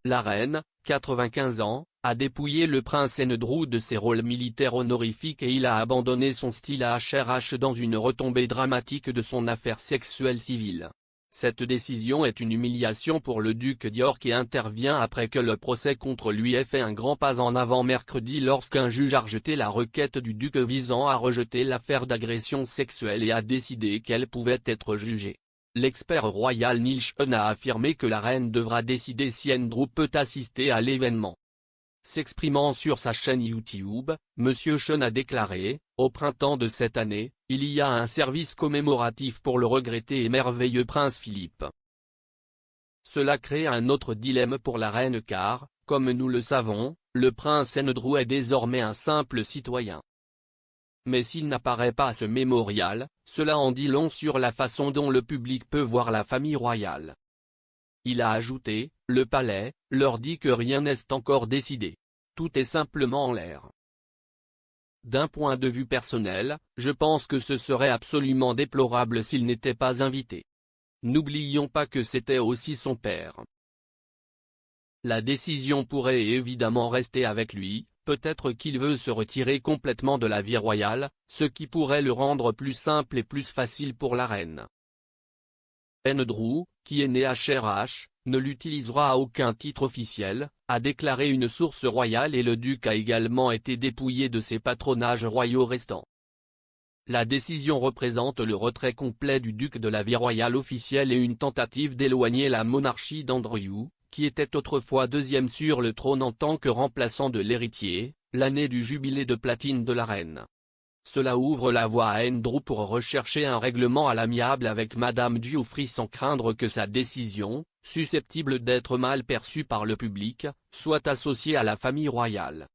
La reine, 95 ans, a dépouillé le prince Andrew de ses rôles militaires honorifiques et il a abandonné son style à HRH dans une retombée dramatique de son affaire sexuelle civile. Cette décision est une humiliation pour le duc d'York et intervient après que le procès contre lui ait fait un grand pas en avant mercredi lorsqu'un juge a rejeté la requête du duc visant à rejeter l'affaire d'agression sexuelle et a décidé qu'elle pouvait être jugée. L'expert royal Neil Sean a affirmé que la reine devra décider si Andrew peut assister à l'événement. S'exprimant sur sa chaîne YouTube, M. Sean a déclaré, « Au printemps de cette année, il y a un service commémoratif pour le regretté et merveilleux prince Philippe. Cela crée un autre dilemme pour la reine car, comme nous le savons, le prince Andrew est désormais un simple citoyen. Mais s'il n'apparaît pas à ce mémorial, cela en dit long sur la façon dont le public peut voir la famille royale. » Il a ajouté, « Le palais leur dit que rien n'est encore décidé. Tout est simplement en l'air. D'un point de vue personnel, je pense que ce serait absolument déplorable s'il n'était pas invité. N'oublions pas que c'était aussi son père. La décision pourrait évidemment rester avec lui, peut-être qu'il veut se retirer complètement de la vie royale, ce qui pourrait le rendre plus simple et plus facile pour la reine. Andrew, qui est né à HRH, ne l'utilisera à aucun titre officiel, a déclaré une source royale et le duc a également été dépouillé de ses patronages royaux restants. La décision représente le retrait complet du duc de la vie royale officielle et une tentative d'éloigner la monarchie d'Andrew, qui était autrefois deuxième sur le trône en tant que remplaçant de l'héritier, l'année du jubilé de platine de la reine. Cela ouvre la voie à Andrew pour rechercher un règlement à l'amiable avec Madame Geoffrey sans craindre que sa décision, susceptible d'être mal perçue par le public, soit associée à la famille royale.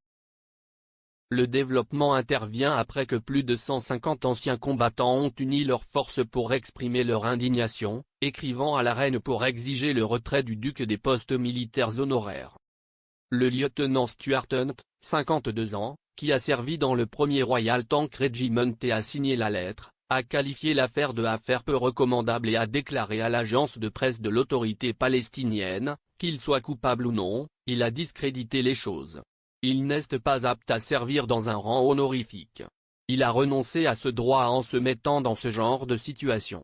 Le développement intervient après que plus de 150 anciens combattants ont uni leurs forces pour exprimer leur indignation, écrivant à la reine pour exiger le retrait du duc des postes militaires honoraires. Le lieutenant Stuart Hunt, 52 ans, qui a servi dans le 1er Royal Tank Regiment et a signé la lettre, a qualifié l'affaire de affaire peu recommandable et a déclaré à l'agence de presse de l'autorité palestinienne, qu'il soit coupable ou non, il a discrédité les choses. Il n'est pas apte à servir dans un rang honorifique. Il a renoncé à ce droit en se mettant dans ce genre de situation.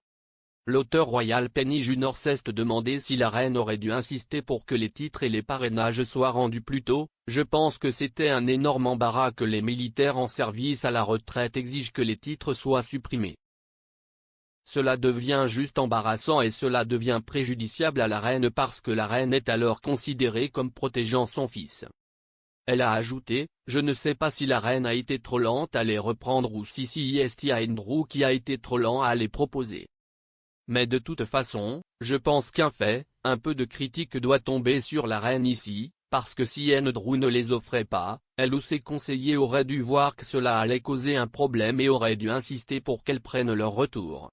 L'auteur royal Penny Junor s'est demandé si la reine aurait dû insister pour que les titres et les parrainages soient rendus plus tôt. Je pense que c'était un énorme embarras que les militaires en service à la retraite exigent que les titres soient supprimés. Cela devient juste embarrassant et cela devient préjudiciable à la reine parce que la reine est alors considérée comme protégeant son fils. Elle a ajouté, je ne sais pas si la reine a été trop lente à les reprendre ou si c'est Andrew qui a été trop lent à les proposer. Mais de toute façon, je pense un peu de critique doit tomber sur la reine ici, parce que si Andrew ne les offrait pas, elle ou ses conseillers auraient dû voir que cela allait causer un problème et auraient dû insister pour qu'elles prennent leur retour.